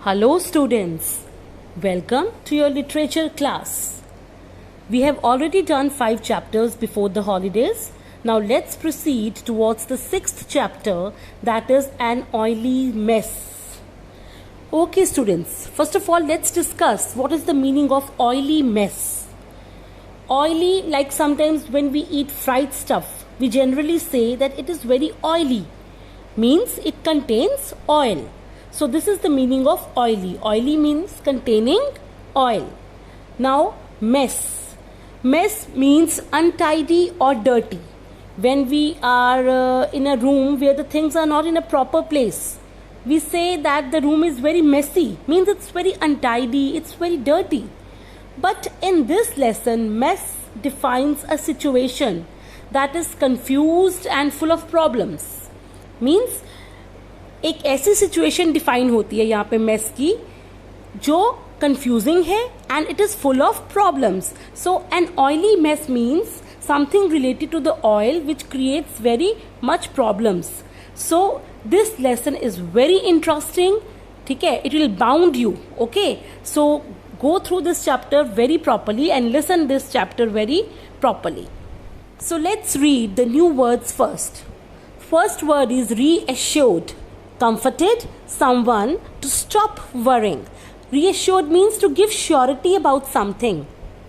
Hello students, welcome to your literature class. We have already done 5 chapters before the holidays. Now let's proceed towards the 6th chapter, that is an oily mess. Okay students, first of all let's discuss what is the meaning of oily mess. Oily, like sometimes when we eat fried stuff, we generally say that it is very oily, means it contains oil. So this is the meaning of oily. Oily means containing oil. Now mess. Mess means untidy or dirty. When we are in a room where the things are not in a proper place, we say that the room is very messy, means it's very untidy, it's very dirty. But in this lesson, mess defines a situation that is confused and full of problems. Means एक ऐसी situation define होती है यहाँ पे mess की जो confusing है and it is full of problems. So an oily mess means something related to the oil which creates very much problems. So this lesson is very interesting. ठीक है, it will bound you. Okay, so go through this chapter very properly and listen this chapter very properly. So let's read the new words first. First word is reassured. Comforted someone to stop worrying. Reassured means to give surety about something.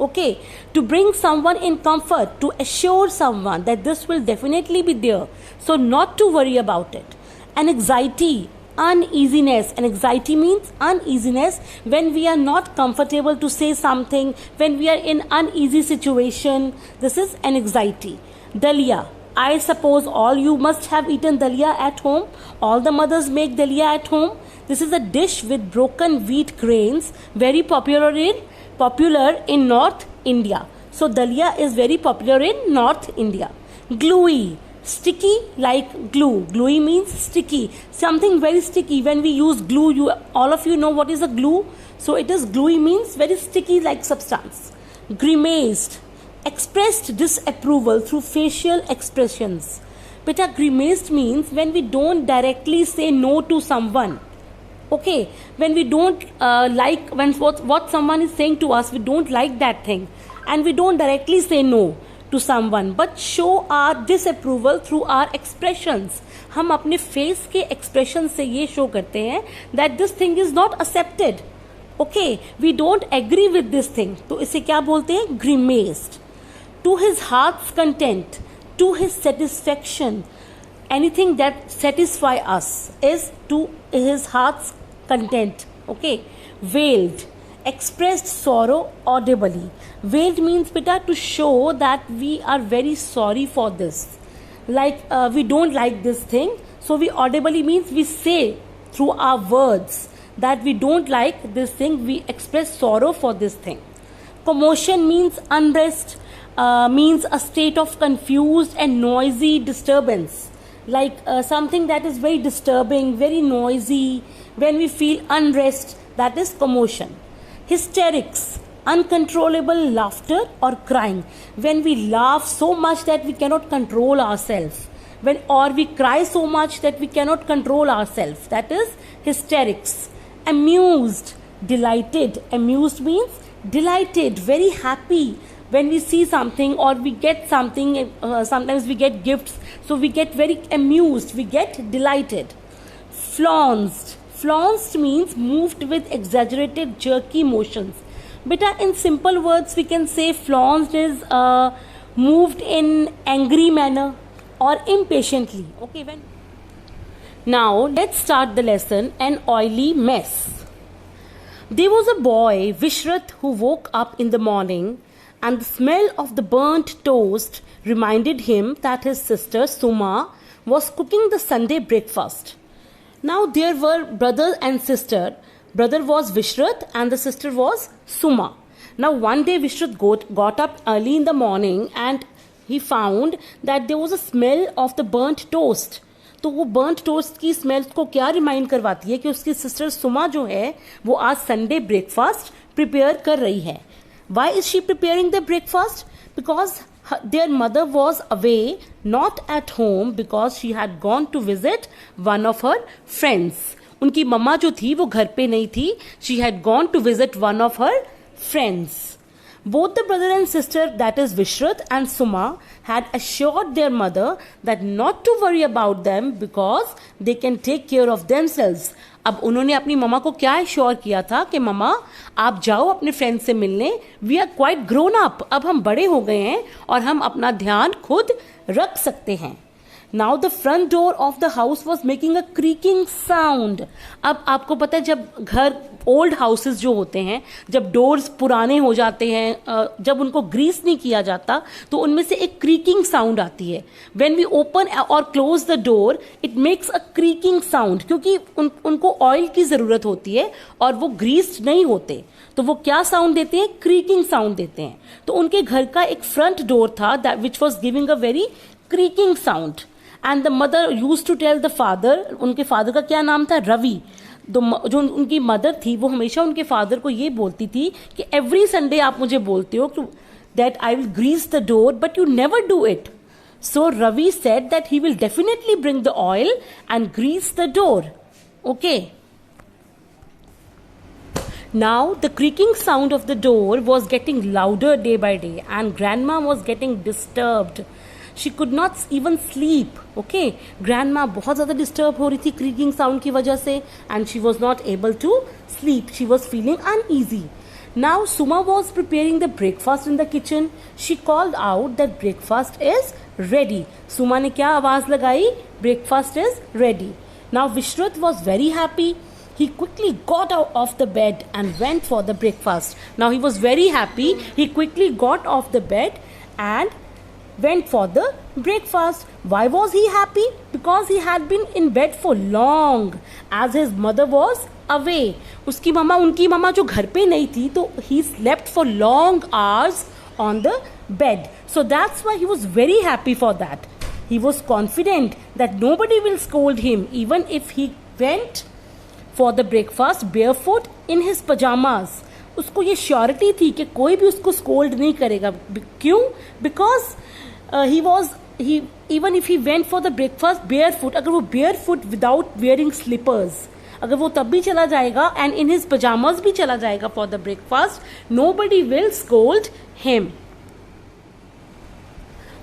Okay, to bring someone in comfort, to assure someone that this will definitely be there, so not to worry about it. And anxiety, uneasiness. And anxiety means uneasiness when we are not comfortable to say something, when we are in uneasy situation. This is an anxiety. Dalia. I suppose all you must have eaten dalia at home. All the mothers make dalia at home. This is a dish with broken wheat grains, very popular in North India. So dalia is very popular in North India. Gluey, sticky like glue. Gluey means sticky, something very sticky. When we use glue, all of you know what is a glue. So it is gluey means very sticky like substance. Grimaced, expressed disapproval through facial expressions. Beta, grimaced means when we don't directly say no to someone. Okay, when we don't like when what someone is saying to us, we don't like that thing and we don't directly say no to someone but show our disapproval through our expressions. हम अपने face के expression से ये show करते हैं that this thing is not accepted. Okay, we don't agree with this thing. तो इसे क्या बोलते हैं? Grimaced. To his heart's content, to his satisfaction. Anything that satisfy us is to his heart's content. Okay. Wailed, expressed sorrow audibly. Wailed means beta to show that we are very sorry for this. Like we don't like this thing. So we audibly means we say through our words that we don't like this thing. We express sorrow for this thing. Commotion means unrest. Means a state of confused and noisy disturbance, like something that is very disturbing, very noisy. When we feel unrest, that is commotion. Hysterics, uncontrollable laughter or crying. When we laugh so much that we cannot control ourselves, or we cry so much that we cannot control ourselves, that is hysterics. Amused, delighted. Amused means delighted, very happy. When we see something or we get something, sometimes we get gifts, so we get very amused, we get delighted. Flounced. Flounced means moved with exaggerated jerky motions. Beta, in simple words we can say flounced is moved in angry manner or impatiently. Okay, now let's start the lesson. An oily mess. There was a boy, Vishrat, who woke up in the morning and the smell of the burnt toast reminded him that his sister Suma was cooking the Sunday breakfast. Now there were brother and sister. Brother was Vishrat and the sister was Suma. Now one day Vishrat got up early in the morning and he found that there was a smell of the burnt toast. तो वो burnt toast की smell को क्या remind करवाती है कि उसकी sister सुमा जो है वो आज संडे ब्रेकफास्ट प्रिपेयर कर रही है. Why is she preparing the breakfast? Because their mother was away, not at home, because she had gone to visit one of her friends. उनकी मम्मा जो थी वो घर पे नहीं थी. She had gone to visit one of her friends. Both the brother and sister, that is Vishrat and Suma, had assured their mother that not to worry about them because they can take care of themselves. अब उन्होंने अपनी मम्मा को क्या assure किया था कि मम्मा आप जाओ अपने फ्रेंड से मिलने, we are quite grown up, अब हम बड़े हो गए हैं और हम अपना ध्यान खुद रख सकते हैं. Now the front door of the house was making a creaking sound. अब आपको पता है जब घर ओल्ड हाउसेस जो होते हैं, जब डोर्स पुराने हो जाते हैं, जब उनको ग्रीस नहीं किया जाता तो उनमें से एक क्रीकिंग साउंड आती है. When we open or close the door, it makes a creaking sound क्योंकि उनको ऑयल की ज़रूरत होती है और वो ग्रीस्ड नहीं होते, तो वो क्या साउंड देते हैं? क्रीकिंग साउंड देते हैं. तो उनके घर का एक फ्रंट डोर था that which was giving a very creaking sound. And the mother use to tell the father, उनके फादर का क्या नाम था? रवि. जो उनकी मदर थी वो हमेशा उनके फादर को ये बोलती थी कि एवरी संडे आप मुझे बोलते हो that I will grease the door but you never do it. So Ravi said that he will definitely bring the oil and grease the door. Okay. Now the creaking sound of the door was getting louder day by day and grandma was getting disturbed. She could not even sleep. Okay, grandma बहुत ज़्यादा disturb हो रही थी creaking sound की वजह से and she was not able to sleep. She was feeling uneasy. Now Suma was preparing the breakfast in the kitchen. She called out that breakfast is ready. Suma ने क्या आवाज़ लगाई? Breakfast is ready. Now Vishrat was very happy. He quickly got out of the bed and went for the breakfast. Now he was very happy. He quickly got off the bed and went for the breakfast. Why was he happy? Because he had been in bed for long as his mother was away. उसकी मम्मा, उनकी मम्मा जो घर पे नहीं थी, तो he slept for long hours on the bed. So that's why he was very happy for that. He was confident that nobody will scold him even if he went for the breakfast barefoot in his pajamas. उसको ये surety थी कि कोई भी उसको scold नहीं करेगा. क्यों? Because even if he went for the breakfast barefoot, अगर वो barefoot without wearing slippers, अगर वो तब भी चला जाएगा and in his pajamas भी चला जाएगा for the breakfast, nobody will scold him.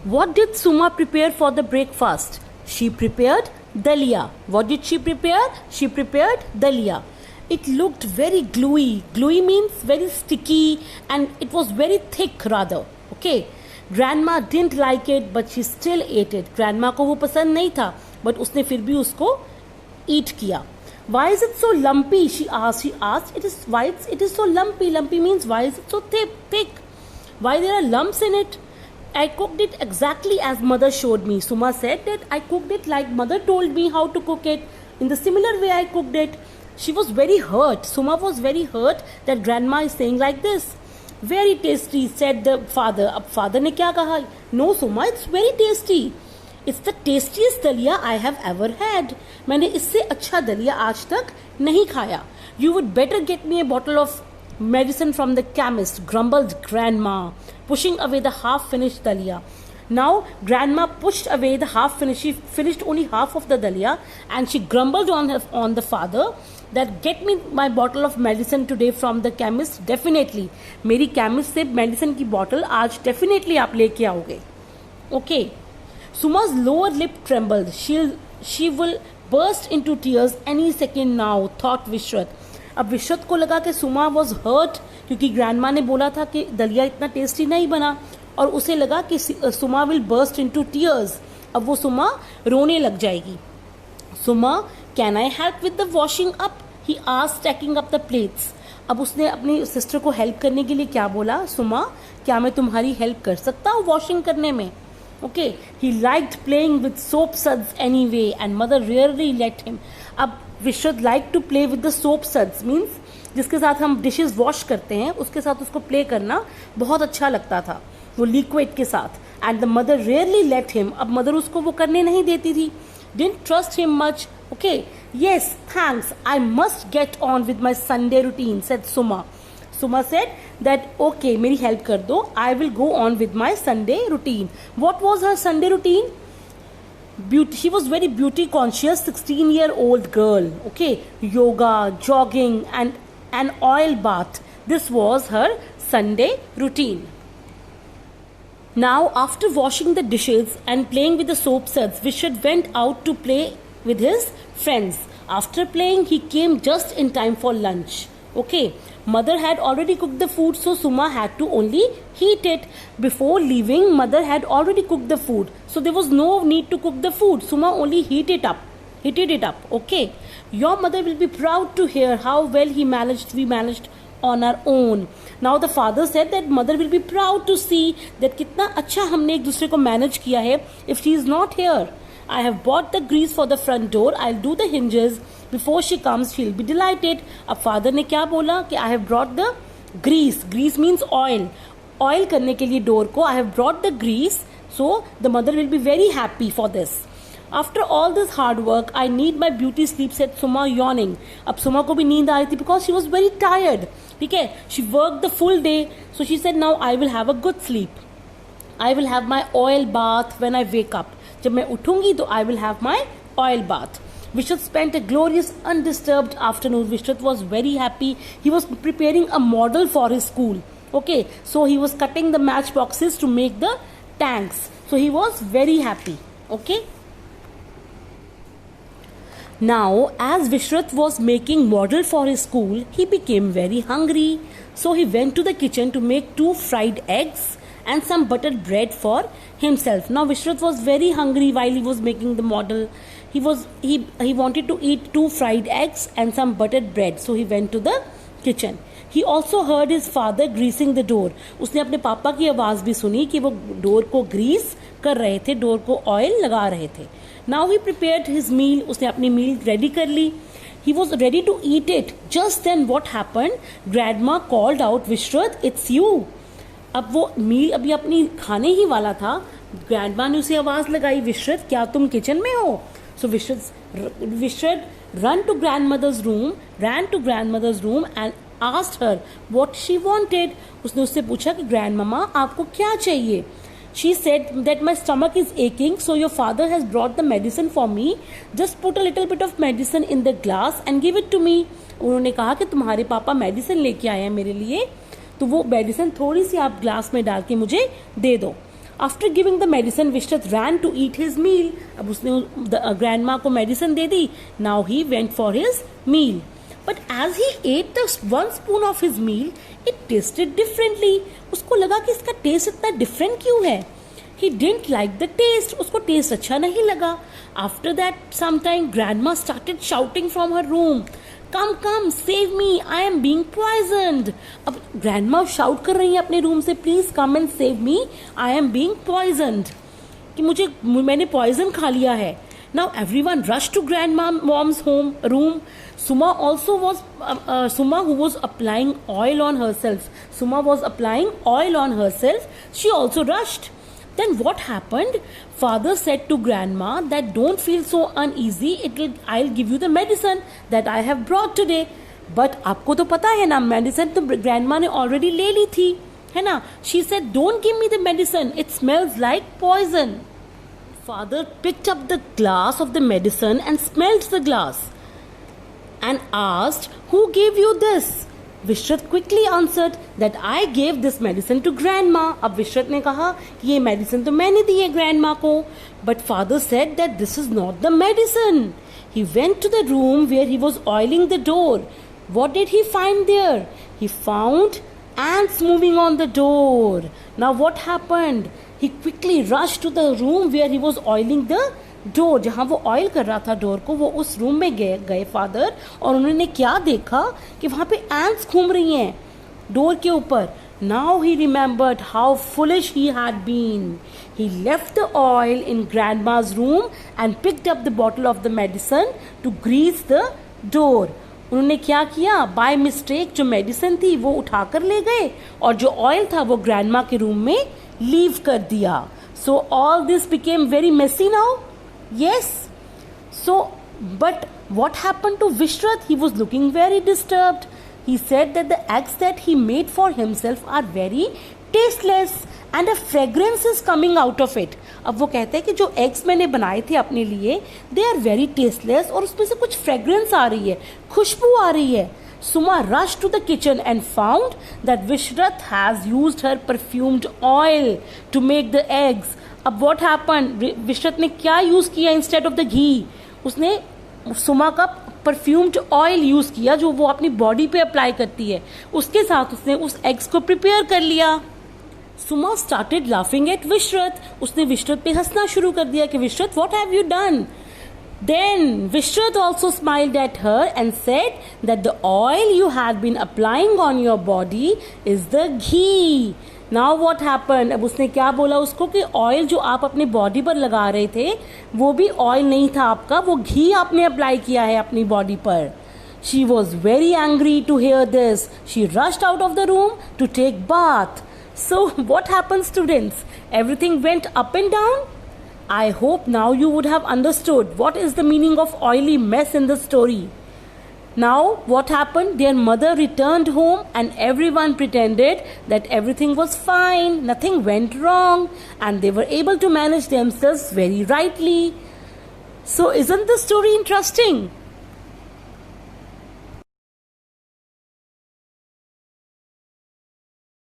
What did Suma prepare for the breakfast? She prepared dalia. What did she prepare? She prepared dalia. It looked very gluey. Gluey means very sticky and it was very thick rather. Okay. Grandma didn't like it but she still ate it. Grandma को वो पसंद नहीं था but उसने फिर भी उसको eat किया. Why is it so lumpy? She asked. It is so lumpy. Lumpy means why is it so thick? Why there are lumps in it? I cooked it exactly as mother showed me. Suma said that I cooked it like mother told me how to cook it. In the similar way I cooked it. She was very hurt. Suma was very hurt that grandma is saying like this. Very tasty, said the father. अब father ने क्या कहा? No, Suma, it's very tasty. It's the tastiest dalia I have ever had. मैंने इससे अच्छा दलिया आज तक नहीं खाया. You would better get me a bottle of medicine from the chemist, grumbled grandma, pushing away the half-finished dalia. Now grandma pushed away the half-finished. She finished only half of the dalia, and she grumbled on the father that get me my bottle of medicine today from the chemist. Definitely, मेरी chemist से medicine की bottle आज definitely आप लेके आओगे. Okay. Suma's lower lip trembled. She will burst into tears any second now, thought Vishrat. अब विश्वत को लगा कि सुमा वॉज हर्ट क्योंकि ग्रैंडमा ने बोला था कि दलिया इतना टेस्टी नहीं बना और उसे लगा कि सुमा विल बर्स्ट इनटू टीयर्स. अब वो सुमा रोने लग जाएगी. Suma, can I help with the washing up? He asked, taking up the plates. अब उसने अपनी सिस्टर को हेल्प करने के लिए क्या बोला? सुमा, क्या मैं तुम्हारी हेल्प कर सकता हूँ वॉशिंग करने में? Okay. He liked playing with soap suds anyway and mother rarely let him. अब Vishrat like to play with the soap suds means जिसके साथ हम डिशेस वॉश करते हैं उसके साथ उसको प्ले करना बहुत अच्छा लगता था, वो लिक्विड के साथ. And the mother rarely let him. अब मदर उसको वो करने नहीं देती थी. Didn't trust him much. Okay, yes, thanks. I must get on with my Sunday routine, said Suma. Suma said that, okay, मेरी help कर दो. I will go on with my Sunday routine. What was her Sunday routine? She was very beauty conscious 16-year-old girl. Okay, yoga, jogging, and an oil bath. This was her Sunday routine. Now, after washing the dishes and playing with the soap suds, Vishad went out to play with his friends. After playing, he came just in time for lunch. Okay, mother had already cooked the food, so Suma had to only heat it. Before leaving, mother had already cooked the food, so there was no need to cook the food. Suma only heated it up. Okay, your mother will be proud to hear how well we managed on our own. Now the father said that mother will be proud to see that कितना अच्छा हमने एक दूसरे को manage किया है. If she is not here, I have bought the grease for the front door. I'll do the hinges before she comes. She'll be delighted. अब father ने क्या बोला कि I have brought the grease. Grease means oil. Oil करने के लिए door को I have brought the grease. So the mother will be very happy for this. After all this hard work, I need my beauty sleep, said Suma, yawning. अब सुमा को भी नींद आ रही थी because she was very tired. ठीक है, she worked the full day, so she said, now I will have a good sleep. I will have my oil bath when I wake up. जब मैं उठूंगी तो I will have my oil bath. Vishad spent a glorious, undisturbed afternoon. Vishad was very happy. He was preparing a model for his school. Okay, so he was cutting the matchboxes to make the tanks. So he was very happy. Okay. Now, as Vishrat was making model for his school, he became very hungry. So he went to the kitchen to make 2 fried eggs and some buttered bread for himself. Now Vishrat was very hungry while he was making the model. He wanted to eat 2 fried eggs and some buttered bread. So he went to the kitchen. He also heard his father greasing the door. उसने अपने पापा की आवाज़ भी सुनी कि वो door को ग्रीस कर रहे थे, डोर को ऑयल लगा रहे थे. Now he prepared his meal. उसने अपनी मील रेडी कर ली. He was ready to eat it. Just then what happened? Grandma called out, Vishrat, it's you. अब वो मील अभी अपनी खाने ही वाला था. ग्रैंडमा ने उसे आवाज़ लगाई, विश्रत क्या तुम किचन में हो? So Vishrat ran to grandmother's room and asked her what she wanted. उसने उससे पूछा कि ग्रैंडमामा आपको क्या चाहिए? She said that my stomach is aching, so your father has brought the medicine for me. Just put a little bit of medicine in the glass and give it to me. उन्होंने कहा कि तुम्हारे पापा medicine लेके आए हैं मेरे लिए, तो वो मेडिसिन थोड़ी सी आप ग्लास में डाल के मुझे दे दो. After giving the medicine, Vishrat ran to eat his meal. अब उसने ग्रैंडमा को medicine they the. Now he went for his meal. But as he ate the 1 spoon of his meal, it tasted differently. उसको लगा कि इसका test इतना different क्यों है. He didn't like the taste. उसको टेस्ट अच्छा नहीं लगा. After that, sometime grandma started shouting from her room, come, save me, I am being poisoned. अब grandma shout कर रही है अपने रूम से, please come and save me, I am being poisoned. कि मैंने poison खा लिया है. Now everyone rushed to grandmom's room. Suma who was applying oil on herself. She also rushed. Then what happened? Father said to grandma that don't feel so uneasy. I'll give you the medicine that I have brought today. But आपको तो पता है ना, medicine तो grandma ने already ले ली थी, है ना? She said, don't give me the medicine. It smells like poison. Father picked up the glass of the medicine and smelled the glass and asked, who gave you this? Vishrat quickly answered that I gave this medicine to grandma. अब विश्रत ने कहा कि ये medicine तो मैंने दी है grandma को. But father said that this is not the medicine. He went to the room where he was oiling the door. What did he find there? He found ants moving on the door. Now what happened? He quickly rushed to the room where he was oiling the door. जहाँ वो oil कर रहा था door को, वो उस room में गए फादर, और उन्होंने क्या देखा कि वहाँ पे एंट्स घूम रही हैं डोर के ऊपर. Now he remembered how foolish he had been. He left the oil in grandma's room and picked up the bottle of the medicine to grease the door. उन्होंने क्या किया? बाय मिस्टेक जो medicine थी वो उठाकर ले गए और जो ऑयल था वो ग्रैंडमा के रूम में लीव कर दिया. So all this became very messy now. Yes. So, but what happened to Vishrat? He was looking very disturbed. He said that the eggs that he made for himself are very tasteless and a fragrance is coming out of it. अब वो कहते हैं कि जो eggs मैंने बनाए थे अपने लिए, they are very tasteless और उसमें से कुछ fragrance आ रही है, खुशबू आ रही है. Suma rushed to the kitchen and found that Vishrat has used her perfumed oil to make the eggs. अब what happened? Vishrat ने क्या use किया instead of the ghee? उसने सुमा का परफ्यूम्ड ऑयल यूज किया जो वो अपनी बॉडी पे अप्लाई करती है. उसके साथ उसने उस एग्स को प्रिपेयर कर लिया. सुमा स्टार्टेड लाफिंग एट विश्रत. उसने विश्रत पे हंसना शुरू कर दिया कि Vishrat, what have you done? Then Vishrat also smiled at her and said that the oil you had been applying on your body is the ghee. Now what happened? अब उसने क्या बोला उसको कि ऑयल जो आप अपने बॉडी पर लगा रहे थे वो भी ऑयल नहीं था आपका, वो घी आपने अप्लाई किया है अपनी बॉडी पर. She was very angry to hear this. She rushed out of the room to take bath. So what happened, students? Everything went up and down. I hope now you would have understood what is the meaning of oily mess in the story. Now what happened? Their mother returned home and everyone pretended that everything was fine, nothing went wrong, and they were able to manage themselves very rightly. So isn't the story interesting?